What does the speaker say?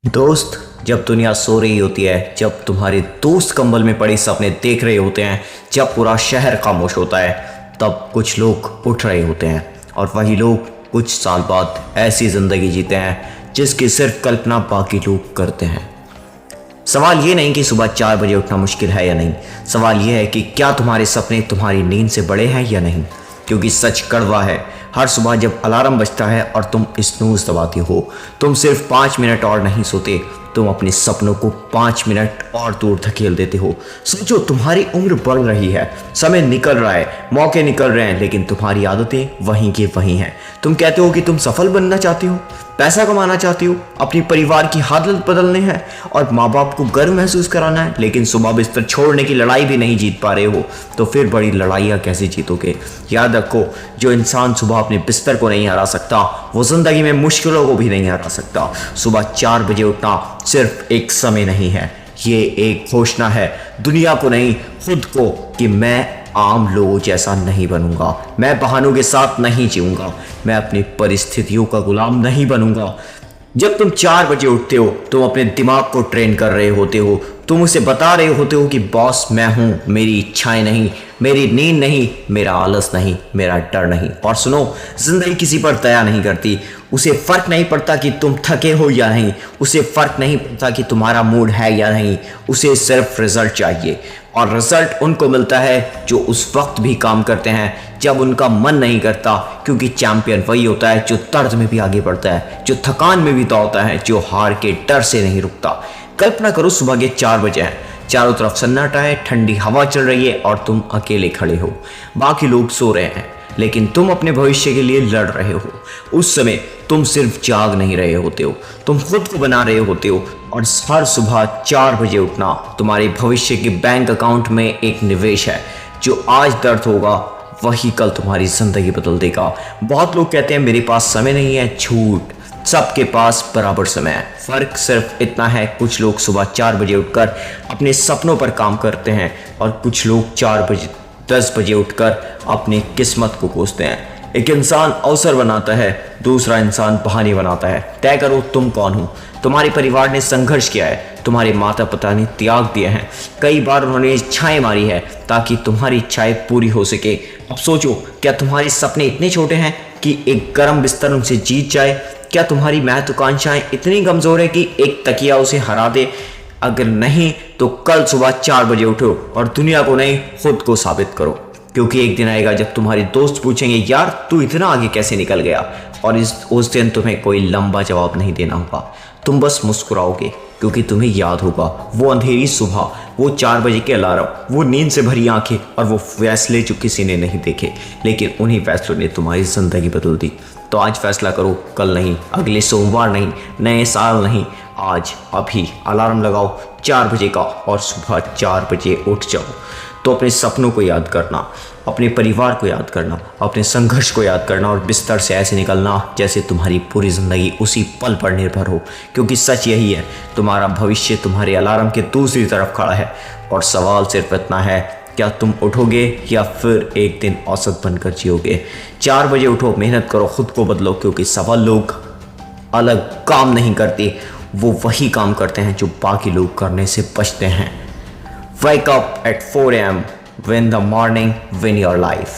दोस्त, जब दुनिया सो रही होती है, जब तुम्हारे दोस्त कंबल में पड़े सपने देख रहे होते हैं, जब पूरा शहर खामोश होता है, तब कुछ लोग उठ रहे होते हैं और वही लोग कुछ साल बाद ऐसी ज़िंदगी जीते हैं जिसकी सिर्फ कल्पना बाकी लोग करते हैं। सवाल ये नहीं कि सुबह 4 बजे उठना मुश्किल है या नहीं, सवाल ये है कि क्या तुम्हारे सपने तुम्हारी नींद से बड़े हैं या नहीं। क्योंकि सच कड़वा है, हर सुबह जब अलार्म बजता है और तुम स्नूज़ दबाते हो, तुम सिर्फ 5 मिनट और नहीं सोते, तुम अपने सपनों को 5 मिनट और दूर धकेल देते हो। सोचो, तुम्हारी उम्र बढ़ रही है, समय निकल रहा है, मौके निकल रहे हैं, लेकिन तुम्हारी आदतें वहीं की वहीं हैं। तुम कहते हो कि तुम सफल बनना चाहती हो, पैसा कमाना चाहती हो, अपनी परिवार की हालत बदलनी है और माँ बाप को गर्व महसूस कराना है, लेकिन सुबह बिस्तर छोड़ने की लड़ाई भी नहीं जीत पा रहे हो, तो फिर बड़ी लड़ाइयाँ कैसे जीतोगे। याद रखो, जो इंसान सुबह अपने बिस्तर को नहीं हरा सकता, वो जिंदगी में मुश्किलों को भी नहीं हरा सकता। सुबह 4 बजे उठना सिर्फ एक समय नहीं है, ये एक घोषणा है दुनिया को नहीं, खुद को, कि मैं आम लोगों जैसा नहीं बनूंगा, मैं बहानों के साथ नहीं जीऊंगा, मैं अपनी परिस्थितियों का गुलाम नहीं बनूंगा। जब तुम 4 बजे उठते हो, तुम अपने दिमाग को ट्रेन कर रहे होते हो, तुम उसे बता रहे होते हो कि बॉस मैं हूं, मेरी इच्छाएं नहीं, मेरी नींद नहीं, मेरा आलस नहीं, मेरा डर नहीं। और सुनो, जिंदगी किसी पर दया नहीं करती, उसे फर्क नहीं पड़ता कि तुम थके हो या नहीं, उसे फर्क नहीं पड़ता कि तुम्हारा मूड है या नहीं, उसे सिर्फ रिजल्ट चाहिए। और रिजल्ट उनको मिलता है जो उस वक्त भी काम करते हैं जब उनका मन नहीं करता, क्योंकि चैंपियन वही होता है जो दर्द में भी आगे बढ़ता है, जो थकान में भी दौड़ता है, जो हार के डर से नहीं रुकता। कल्पना करो, सुबह के 4 बजे हैं, चारों तरफ सन्नाटा है, ठंडी हवा चल रही है और तुम अकेले खड़े हो, बाकी लोग सो रहे हैं, लेकिन तुम अपने भविष्य के लिए लड़ रहे हो। उस समय तुम सिर्फ जाग नहीं रहे होते हो, तुम खुद को बना रहे होते हो। और हर सुबह 4 बजे उठना तुम्हारे भविष्य के बैंक अकाउंट में एक निवेश है। जो आज दर्द होगा वही कल तुम्हारी जिंदगी बदल देगा। बहुत लोग कहते हैं मेरे पास समय नहीं है, झूठ, सबके पास बराबर समय है। फर्क सिर्फ इतना है, कुछ लोग सुबह 4 बजे उठकर अपने सपनों पर काम करते हैं और कुछ लोग 10 बजे उठकर अपनी किस्मत को कोसते हैं। एक इंसान अवसर बनाता है, दूसरा इंसान बहाने बनाता है। तय करो तुम कौन हो। तुम्हारे परिवार ने संघर्ष किया है, तुम्हारे माता पिता ने त्याग दिए हैं, कई बार उन्होंने इच्छाएं मारी है ताकि तुम्हारी इच्छाएं पूरी हो सके। अब सोचो, क्या तुम्हारे सपने इतने छोटे हैं कि एक गर्म बिस्तर उनसे जीत जाए? क्या तुम्हारी महत्वाकांक्षाएं इतनी कमजोर है कि एक तकिया उसे हरा दे? अगर नहीं, तो कल सुबह 4 बजे उठो और दुनिया को नहीं, खुद को साबित करो। क्योंकि एक दिन आएगा जब तुम्हारे दोस्त पूछेंगे, यार तू इतना आगे कैसे निकल गया? और उस दिन तुम्हें कोई लंबा जवाब नहीं देना होगा, तुम बस मुस्कुराओगे, क्योंकि तुम्हें याद होगा वो अंधेरी सुबह, वो 4 बजे के अलार्म, वो नींद से भरी आंखें और वो फैसले जो किसी ने नहीं देखे, लेकिन उन्हीं फैसलों ने तुम्हारी जिंदगी बदल दी। तो आज फैसला करो, कल नहीं, अगले सोमवार नहीं, नए साल नहीं, आज अभी अलार्म लगाओ 4 बजे का और सुबह 4 बजे उठ जाओ। तो अपने सपनों को याद करना, अपने परिवार को याद करना, अपने संघर्ष को याद करना और बिस्तर से ऐसे निकलना जैसे तुम्हारी पूरी ज़िंदगी उसी पल पर निर्भर हो। क्योंकि सच यही है, तुम्हारा भविष्य तुम्हारे अलार्म के दूसरी तरफ खड़ा है। और सवाल सिर्फ इतना है, क्या तुम उठोगे या फिर एक दिन औसत बनकर जियोगे? 4 बजे उठो, मेहनत करो, खुद को बदलो, क्योंकि सफल लोग अलग काम नहीं करते, वो वही काम करते हैं जो बाकी लोग करने से बचते हैं। Wake up at 4 a.m. Win the morning, win your life.